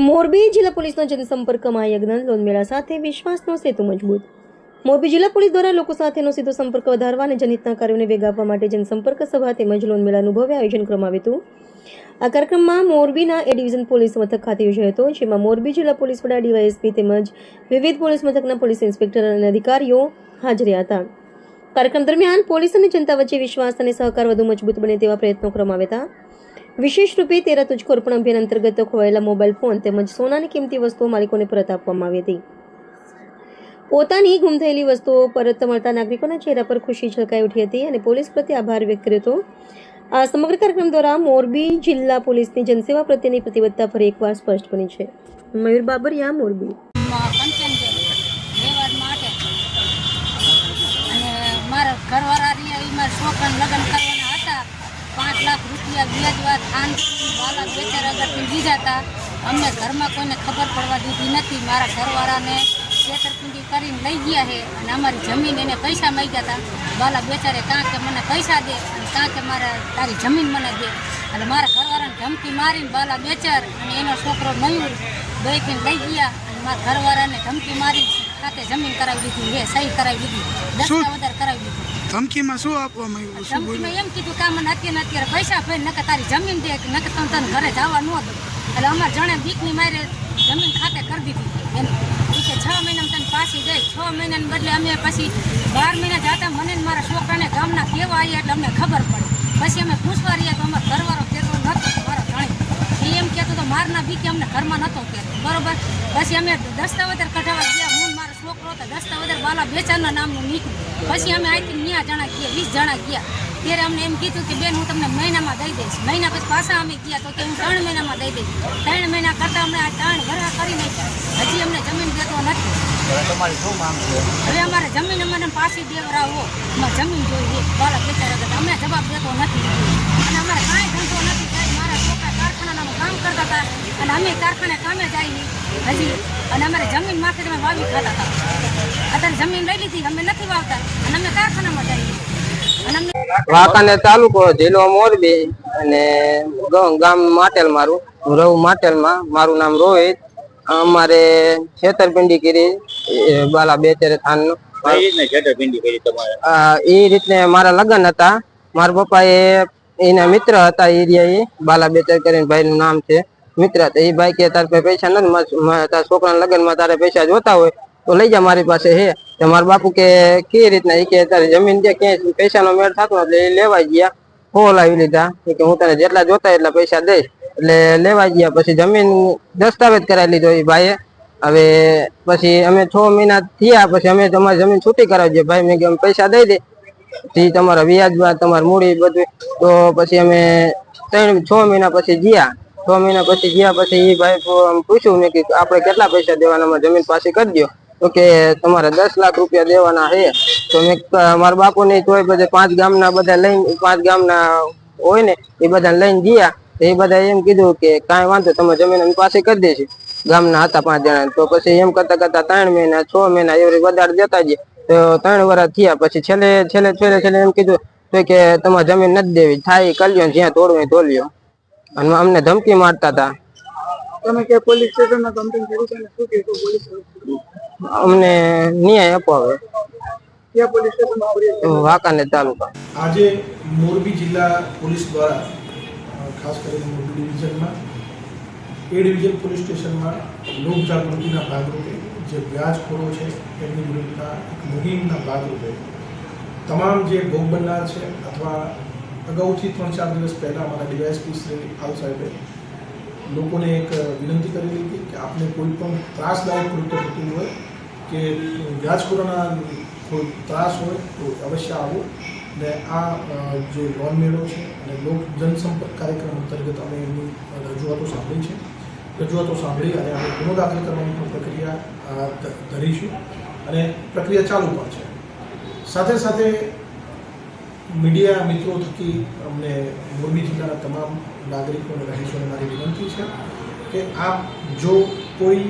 મોરબી જિલ્લા પોલીસનો જનસંપર્ક મહાયજ્ઞ લોનમેળા સાથે વિશ્વાસનો સેતુ મજબૂત. મોરબી જિલ્લા પોલીસ દ્વારા લોકો સાથેનો સીધો સંપર્ક વધારવા અને જનહિતના કાર્યોને વેગ આપવા માટે જનસંપર્ક સભા તેમજ લોનમેળાનું ભવ્ય આયોજન કરવામાં આવ્યું હતું. આ કાર્યક્રમમાં મોરબીના એ ડિવિઝન પોલીસ મથક ખાતે યોજાયો હતો, જેમાં મોરબી જિલ્લા પોલીસ વડા ડીવાયએસપી તેમજ વિવિધ પોલીસ મથકના પોલીસ ઇન્સ્પેક્ટર અને અધિકારીઓ હાજર હતા. કાર્યક્રમ દરમિયાન પોલીસ અને જનતા વચ્ચે વિશ્વાસ અને સહકાર વધુ મજબૂત બને તેવા પ્રયત્નો કરવામાં આવ્યા હતા. વિશેષ રૂપે તેરા તુજકો અર્પણ અભિયાન અંતર્ગત ખોવાયેલા મોબાઈલ ફોન તેમજ સોનાની કિંમતી વસ્તુઓ માલિકોને પરત આપવામાં આવી હતી. પોતાની ગુમ થયેલી વસ્તુઓ પરત મળતા નાગરિકોના ચહેરા પર ખુશી ઝળકાઈ ઉઠી હતી અને પોલીસ પ્રત્યે આભાર વ્યક્ત કર્યો હતો. આ સમગ્ર કાર્યક્રમ દ્વારા મોરબી જિલ્લા પોલીસની જનસેવા પ્રત્યેની પ્રતિબદ્ધતા ફરી એકવાર સ્પષ્ટ બની છે. મયુર બાબરિયા, મોરબી. મારા ઘરવાળા છોકરાને લગ્ન કરવાના હતા. 5 લાખ રૂપિયા વ્યાજવા થાન વાલા બેચાર આગળથી લીધા હતા. અમને ઘરમાં કોઈને ખબર પડવા દીધી નથી. મારા ઘરવાળાને છેતરપિંડી કરીને લઈ ગયા છે અને અમારી જમીન એને પૈસા માંગ્યા હતા. વાલા બેચારે કાં કે મને પૈસા દે અને કાં કે મારે તારી જમીન મને દે. અને મારા ઘરવાળાને ધમકી મારીને વાલા બેચાર અને એનો છોકરો મયુર બેથી લઈ ગયા અને મારા ઘરવાળાને ધમકી મારી ખાતે જમીન કરાવી દીધી, સહી કરાવી દીધી, દસ્તાવેજ કરાવી દીધી. ધમકીમાં શું આપવામાં આવ્યું? ધમકીમાં એમ કીધું કે મને અત્યારે પૈસા ભરી નકર તારી જમીન દે કે નકર તને ઘરે જવા ન દો. એટલે અમારે જણે બીકની મારે જમીન ખાતે કરી દીધી એને કે 6 મહિનામાં તને પાછી દઈ. 6 મહિનાને બદલે અમે પછી 12 મહિના જતા મને મારા છોકરાને ગામના કેવા આવ્યા એટલે અમને ખબર પડે. પછી અમે પૂછવા રહ્યા તો અમારો ઘરવાળો કહેતો નહોતો, મારો ધણી એમ કહેતો તો મારના બીકે અમને ઘરમાં નહોતો કહેતો, બરોબર. પછી અમે દસ્તાવેજ કઢાવવા ગયા, હું મારો છોકરો તો દસ્તાવેજ બાલા બેચારના નામનું નીકળ્યું. પછી અમે અહીંથી 9 જણા ગયા, 20 જણા ગયા. ત્યારે અમને એમ કીધું કે બેન હું તમને મહિનામાં દઈ દઈશ. મહિના પછી પાછા અમે ગયા તો કે હું 3 મહિનામાં દઈ દઈશ. 3 મહિના કરતાં અમને આ 3 વર્ષ કરી નાખ્યા. હજી અમને જમીન દેતો નથી. તમારી શું માંગ છે? હવે અમારે જમીન અમને પાછી દેવરાવો, અમારે જમીન જોઈએ બાલા બેચારા. અમે જવાબ દેતો નથી અને અમારે કાંઈ ધંધો નથી. મારા છોકરા કારખાનામાં કામ કરતા હતા અને અમે કારખાને કામે જઈએ હજી. અને અમારે જમીન માથે અમે વાવી ખાતા હતા. અત્યારે જમીન લઈ લીધી, અમે નથી વાવતા અને અમે કારખાનામાં જઈએ. વાંકાનેર તાલુકો, જિલ્લો મોરબી અને ગામ માટેલ. હું રહું માટેલમાં. મારું નામ રોહિત. અમારે છેતરપિંડી કરી બાલા બેચારે થાનનું. એ રીતને મારા લગ્ન હતા. મારા પપ્પા એના મિત્ર હતા. એરિયા બાલા બેચાર કરીને ભાઈનું નામ છે, મિત્ર હતા. એ ભાઈ કે તારે પૈસા નથી, તારા છોકરાના લગ્નમાં તારે પૈસા જોતા હોય તો લઈ જા, મારી પાસે હે. તો મારા બાપુ કે કેવી રીતના? એ કે તારી જમીન દે, ક્યાંય પૈસાનો મેળ થતો એટલે એ લેવા ગયા. લાવી લીધા કે હું તને જેટલા જોતા એટલા પૈસા દઈશ. એટલે લેવા ગયા. પછી જમીન દસ્તાવેજ કરાવી લીધો એ ભાઈએ. હવે પછી અમે 6 મહિના થયા પછી અમે તમારી જમીન છૂટી કરાવી ભાઈ. મેં કે પૈસા દઈ દે, તમારા વ્યાજ તમારી મૂડી બધું. તો પછી અમે 6 મહિના પછી ગયા. 6 મહિના પછી ગયા પછી એ ભાઈ પૂછ્યું મેં કે આપણે કેટલા પૈસા દેવાના, જમીન પાછી કરી દો. તો કે તમારે 10 લાખ રૂપિયા દેવાના છે. તો મેં મારા બાપુ ને તોય બધે 5 ગામના બધા લઈને, 5 ગામના હોય ને એ બધા લઈને ગયા. એ બધા એમ કીધું કે કાંઈ વાંધો, તમે જમીન અમે પાછી કરી દઈશું. ગામના હતા 5 જણા. તો પછી એમ કરતા કરતા 3 મહિના 6 મહિના એવરી વધારે દેતા ગયા. તો 3 વર્ષ થયા. પછી છેલ્લે એમ કીધું તો કે તમારે જમીન નથી દેવી, થાય કલ્યો, જ્યાં તોડવું હોય તોડ્યો. અને અમને ધમકી મારતા હતા. તમે કે પોલીસ સ્ટેશનમાં કમ્પ્લેન કરી છે? શું કીધું પોલીસ? અમને ન્યાય અપાવે. ક્યાં પોલીસ સ્ટેશનમાં? વાંકાનેર તાલુકા. આજે મોરબી જિલ્લા પોલીસ દ્વારા ખાસ કરીને મોરબી ડિવિઝનમાં એ ડિવિઝન પોલીસ સ્ટેશનમાં લોકજાગૃતિના ભાગરૂપે જે વ્યાજખોરો છે એમની વિરુદ્ધના એક મુહિમના ભાગરૂપે તમામ જે ભોગ બનનાર છે અથવા અગાઉથી 3-4 દિવસ પહેલાં અમારા ડીવાયએસપી શ્રી આલ સાહેબે લોકોને એક વિનંતી કરેલી હતી કે આપને કોઈ પણ ત્રાસદાયક કૃત્ય થતું હોય કે વ્યાજખોરોના કોઈ ત્રાસ હોય તો અવશ્ય આવો. ને આ જે લોન મેળો છે અને લોક જનસંપર્ક કાર્યક્રમ અંતર્ગત અમે એમની રજૂઆતો સાંભળી અને અમે ગુનો દાખલ કરવાની પણ પ્રક્રિયા ધરીશું અને પ્રક્રિયા ચાલુ પણ છે. સાથે સાથે મીડિયા મિત્રો થકી અમને મોરબી જિલ્લાના તમામ નાગરિકો અને રહીશોને મારી વિનંતી છે કે આપ જો કોઈ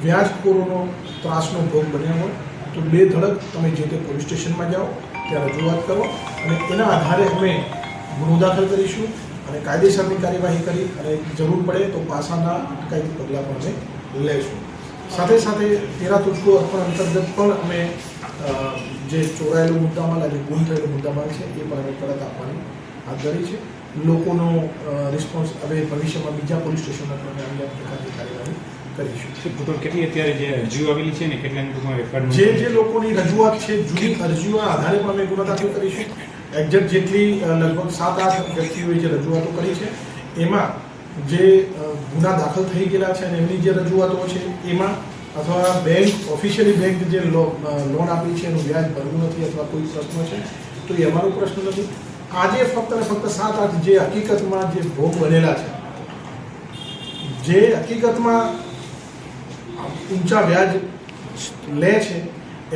વ્યાજખોરોનો ત્રાસનો ભોગ બન્યા હોય તો બેધડક તમે જે તે પોલીસ સ્ટેશનમાં જાઓ, ત્યાં રજૂઆત કરો અને એના આધારે અમે ગુનો દાખલ કરીશું અને કાયદેસરની કાર્યવાહી કરી અને જરૂર પડે તો પાસાના અટકાયતી પગલાં પણ અમે લઈશું. સાથે સાથે તેરા તુજકો અર્પણ અંતર્ગત પણ અમે જે ચોરાયેલો મુદ્દામાલ અને ગુમ થયેલો મુદ્દામાલ છે એ પણ અમે પરત આપવાની હાથ ધરી છે. લોકોનો રિસ્પોન્સ હવે ભવિષ્યમાં બીજા પોલીસ સ્ટેશનો પર અમે આ પ્રકારની કાર્યવાહી કરીશું. કેટલી અત્યારે જે અરજીઓ આવેલી છે ને કેટલાની જે લોકોની રજૂઆત છે જૂની અરજીઓના આધારે પણ અમે ગુનો દાખલ કરીશું. એક્ઝેક્ટ જેટલી લગભગ 7-8 વ્યક્તિઓએ જે રજૂઆતો કરી છે એમાં જે ગુના દાખલ થઈ ગયેલા છે અને એમની જે રજૂઆતો છે એમાં અથવા બેંક ઓફિશિયલી બેંક જે લોન આપી છે એનું વ્યાજ ભરવું નથી અથવા કોઈ પ્રશ્ન છે તો એ અમારો પ્રશ્ન નથી. આજે ફક્ત ને ફક્ત 7-8 જે હકીકતમાં જે ભોગ બનેલા છે, જે હકીકતમાં ઊંચા વ્યાજ લે છે,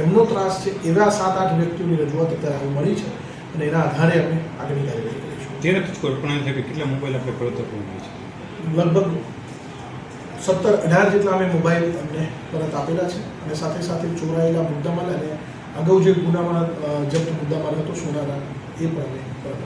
એમનો ત્રાસ છે, એવા 7-8 વ્યક્તિઓની રજૂઆત અત્યારે હાલ મળી છે અને એના આધારે અમે આગળની કાર્યવાહી કરીશું. તેના તુજકો અર્પણ થાય કે કેટલા મોબાઈલ આપણે પરત આપવામાં છે? લગભગ 17-18 જેટલા અમે મોબાઈલ અમને પરત આપેલા છે અને સાથે સાથે ચોરાયેલા મુદ્દામાલ અને અગાઉ જે ગુનામાં જપ્ત મુદ્દામાલ હતો સોનાના એ પણ અમે પરત